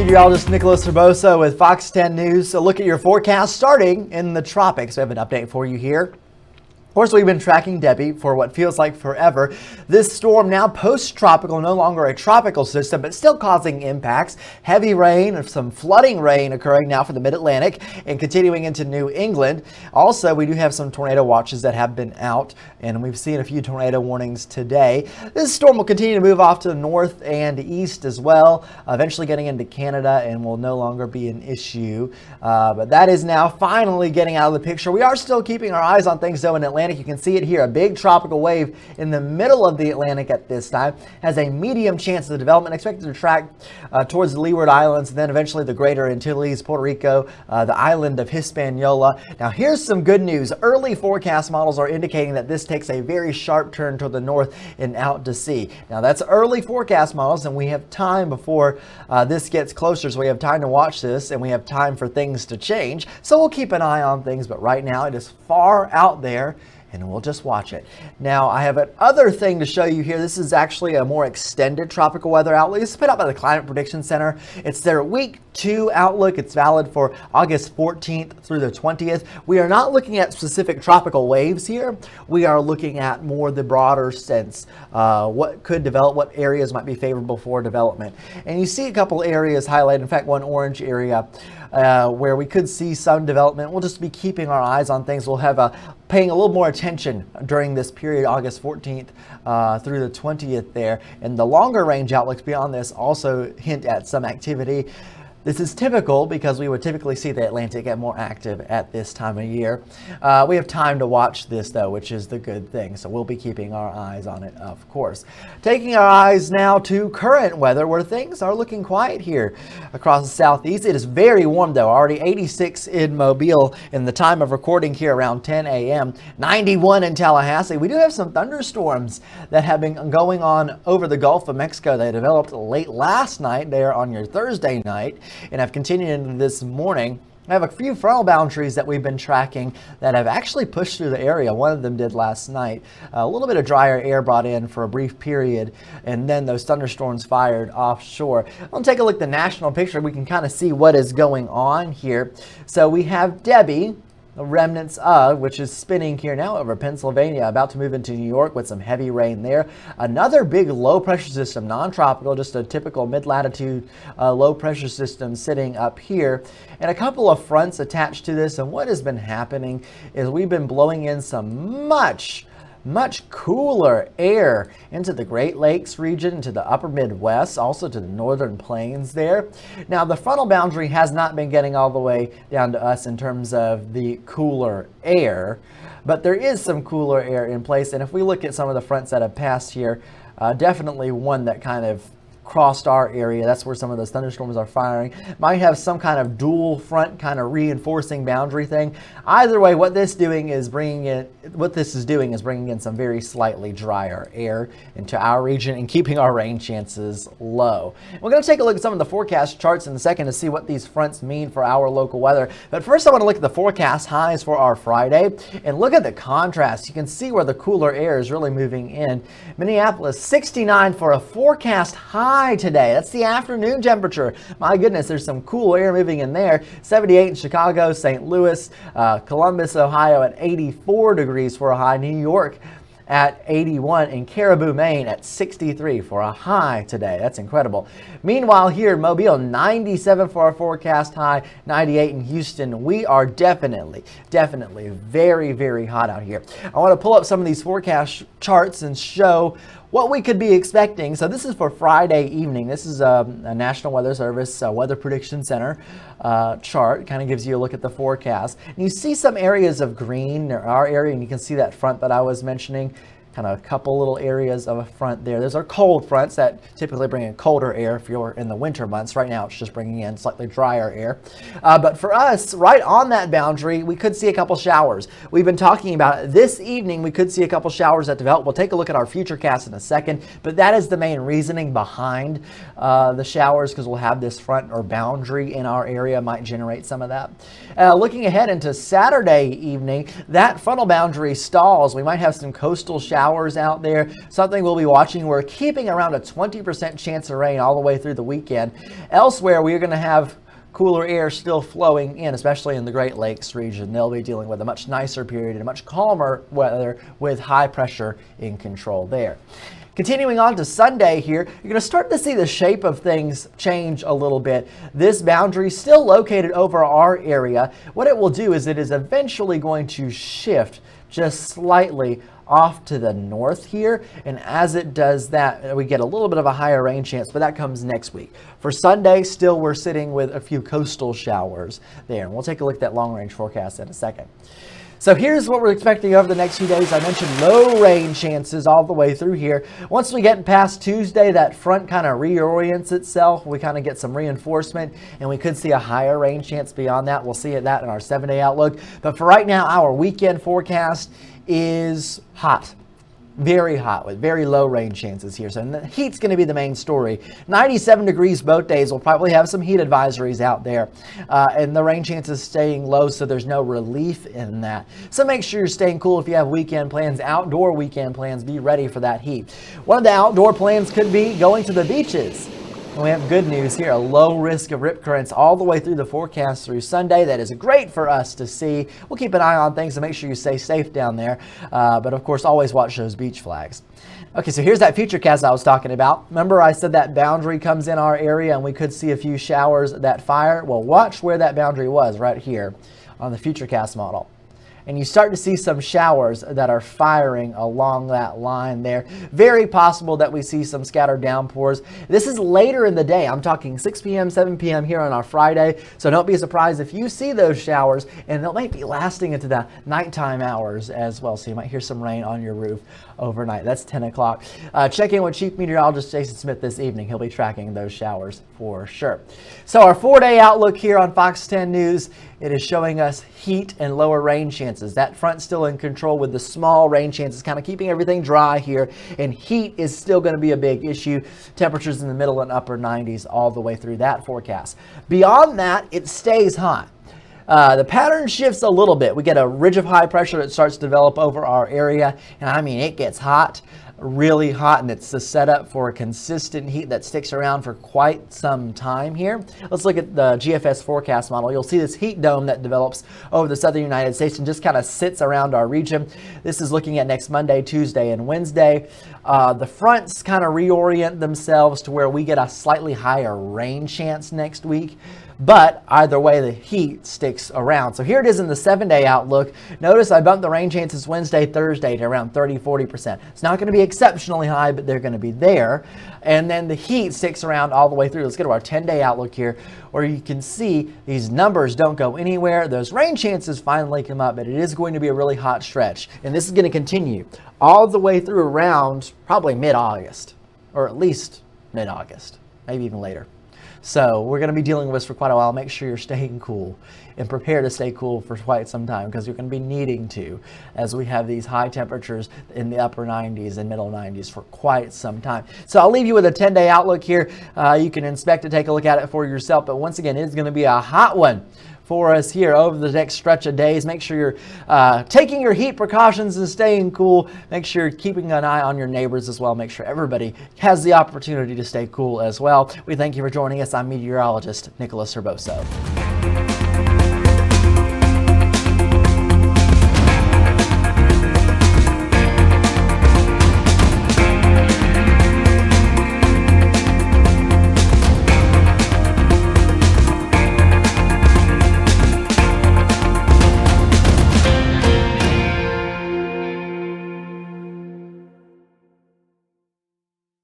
meteorologist Nicholas Herbosa with Fox 10 News. A look at your forecast starting in the tropics. We have an update for you here. Of course, we've been tracking Debbie for what feels like forever. This storm now post-tropical, no longer a tropical system, but still causing impacts. Heavy rain, some flooding rain occurring now for the mid-Atlantic and continuing into New England. Also, we do have some tornado watches that have been out, and we've seen a few tornado warnings today. This storm will continue to move off to the north and east as well, eventually getting into Canada and will no longer be an issue. But that is now finally getting out of the picture. We are still keeping our eyes on things, though, in Atlantic. You can see it here. A big tropical wave in the middle of the Atlantic at this time has a medium chance of development, expected to track towards the Leeward Islands, and then eventually the Greater Antilles, Puerto Rico, the island of Hispaniola. Now, here's some good news. Early forecast models are indicating that this takes a very sharp turn toward the north and out to sea. Now, that's early forecast models, and we have time before this gets closer, so we have time to watch this, and we have time for things to change. So we'll keep an eye on things, but right now it is far out there, and we'll just watch it. Now, I have another thing to show you here. This is actually a more extended tropical weather outlook. It's put out by the Climate Prediction Center. It's their week 2 outlook. It's valid for August 14th through the 20th. We are not looking at specific tropical waves here. We are looking at more the broader sense. What could develop, what areas might be favorable for development. And you see a couple areas highlighted, in fact, one orange area where we could see some development. We'll just be keeping our eyes on things. We'll have paying a little more attention during this period, August 14th through the 20th there. And the longer range outlooks beyond this also hint at some activity. This is typical because we would typically see the Atlantic get more active at this time of year. We have time to watch this, though, which is the good thing. So we'll be keeping our eyes on it, of course. Taking our eyes now to current weather, where things are looking quiet here across the southeast. It is very warm, though. Already 86 in Mobile in the time of recording here around 10 a.m. 91 in Tallahassee. We do have some thunderstorms that have been going on over the Gulf of Mexico. They developed late last night there on your Thursday night, and have continued into this morning. I have a few frontal boundaries that we've been tracking that have actually pushed through the area. One of them did last night. A little bit of drier air brought in for a brief period, and then those thunderstorms fired offshore. I'll take a look at the national picture. We can kind of see what is going on here. So we have Debbie, the remnants of, which is spinning here now over Pennsylvania, about to move into New York with some heavy rain there. Another big low pressure system, non-tropical, just a typical mid-latitude low pressure system sitting up here, and a couple of fronts attached to this. And what has been happening is we've been blowing in some much cooler air into the Great Lakes region, into the upper Midwest, also to the northern plains there. Now, the frontal boundary has not been getting all the way down to us in terms of the cooler air, but there is some cooler air in place. And if we look at some of the fronts that have passed here, definitely one that kind of crossed our area. That's where some of those thunderstorms are firing. Might have some kind of dual front kind of reinforcing boundary thing. Either way, what this is doing is bringing in some very slightly drier air into our region and keeping our rain chances low. We're going to take a look at some of the forecast charts in a second to see what these fronts mean for our local weather. But first, I want to look at the forecast highs for our Friday and look at the contrast. You can see where the cooler air is really moving in. Minneapolis, 69 for a forecast high today. That's the afternoon temperature. My goodness, there's some cool air moving in there. 78 in Chicago, St. Louis, Columbus, Ohio at 84 degrees for a high. New York at 81, and Caribou, Maine at 63 for a high today. That's incredible. Meanwhile, here in Mobile, 97 for our forecast high, 98 in Houston. We are definitely very, very hot out here. I want to pull up some of these forecast charts and show what we could be expecting. So this is for Friday evening. This is a National Weather Service Weather Prediction Center chart. Kind of gives you a look at the forecast. And you see some areas of green near our area, and you can see that front that I was mentioning. Kind of a couple little areas of a front there. Those are cold fronts that typically bring in colder air if you're in the winter months. Right now, it's just bringing in slightly drier air. But for us, right on that boundary, we could see a couple showers. We've been talking about it. This evening, we could see a couple showers that develop. We'll take a look at our future cast in a second, but that is the main reasoning behind the showers, because we'll have this front or boundary in our area, might generate some of that. Looking ahead into Saturday evening, that frontal boundary stalls. We might have some coastal showers showers out there. Something we'll be watching. We're keeping around a 20% chance of rain all the way through the weekend. Elsewhere, we're going to have cooler air still flowing in, especially in the Great Lakes region. They'll be dealing with a much nicer period and a much calmer weather with high pressure in control there. Continuing on to Sunday here, you're going to start to see the shape of things change a little bit. This boundary still located over our area. What it will do is it is eventually going to shift just slightly off to the north here, and as it does that, we get a little bit of a higher rain chance, but that comes next week. For Sunday, still we're sitting with a few coastal showers there, and we'll take a look at that long-range forecast in a second. So here's what we're expecting over the next few days. I mentioned low rain chances all the way through here. Once we get past Tuesday, that front kind of reorients itself. We kind of get some reinforcement, and we could see a higher rain chance beyond that. We'll see that in our 7-day outlook. But for right now, our weekend forecast is hot. Very hot with very low rain chances here. So the heat's going to be the main story. 97 degrees both days. We'll probably have some heat advisories out there. And the rain chances staying low, so there's no relief in that. So make sure you're staying cool if you have weekend plans, outdoor weekend plans. Be ready for that heat. One of the outdoor plans could be going to the beaches. And we have good news here, a low risk of rip currents all the way through the forecast through Sunday. That is great for us to see. We'll keep an eye on things to make sure you stay safe down there. But of course, always watch those beach flags. Okay, so here's that futurecast I was talking about. Remember I said that boundary comes in our area and we could see a few showers that fire? Well, watch where that boundary was right here on the futurecast model. And you start to see some showers that are firing along that line there. Very possible that we see some scattered downpours. This is later in the day. I'm talking 6 p.m., 7 p.m. here on our Friday. So don't be surprised if you see those showers, and they might be lasting into the nighttime hours as well. So you might hear some rain on your roof overnight. That's 10 o'clock. Check in with Chief Meteorologist Jason Smith this evening. He'll be tracking those showers for sure. So our 4-day outlook here on Fox 10 News, it is showing us heat and lower rain chances. That front still in control with the small rain chances, kind of keeping everything dry here. And heat is still going to be a big issue. Temperatures in the middle and upper 90s all the way through that forecast. Beyond that, it stays hot. The pattern shifts a little bit. We get a ridge of high pressure that starts to develop over our area. And I mean, it gets hot, really hot, and it's the setup for a consistent heat that sticks around for quite some time here. Let's look at the GFS forecast model. You'll see this heat dome that develops over the southern United States and just kind of sits around our region. This is looking at next Monday, Tuesday, and Wednesday. The fronts kind of reorient themselves to where we get a slightly higher rain chance next week. But either way, the heat sticks around. So here it is in the 7-day outlook. Notice I bumped the rain chances Wednesday, Thursday to around 30-40%. It's not going to be exceptionally high, but they're going to be there. And then the heat sticks around all the way through. Let's get to our 10-day outlook here, where you can see these numbers don't go anywhere. Those rain chances finally come up, but it is going to be a really hot stretch. And this is going to continue all the way through around probably mid-August, or at least mid-August, maybe even later. So we're going to be dealing with this for quite a while. Make sure you're staying cool and prepare to stay cool for quite some time, because you're going to be needing to as we have these high temperatures in the upper 90s and middle 90s for quite some time. So I'll leave you with a 10-day outlook here. You can inspect it, take a look at it for yourself. But once again, it's going to be a hot one for us here over the next stretch of days. Make sure you're taking your heat precautions and staying cool. Make sure you're keeping an eye on your neighbors as well. Make sure everybody has the opportunity to stay cool as well. We thank you for joining us. I'm meteorologist Nicholas Herboso.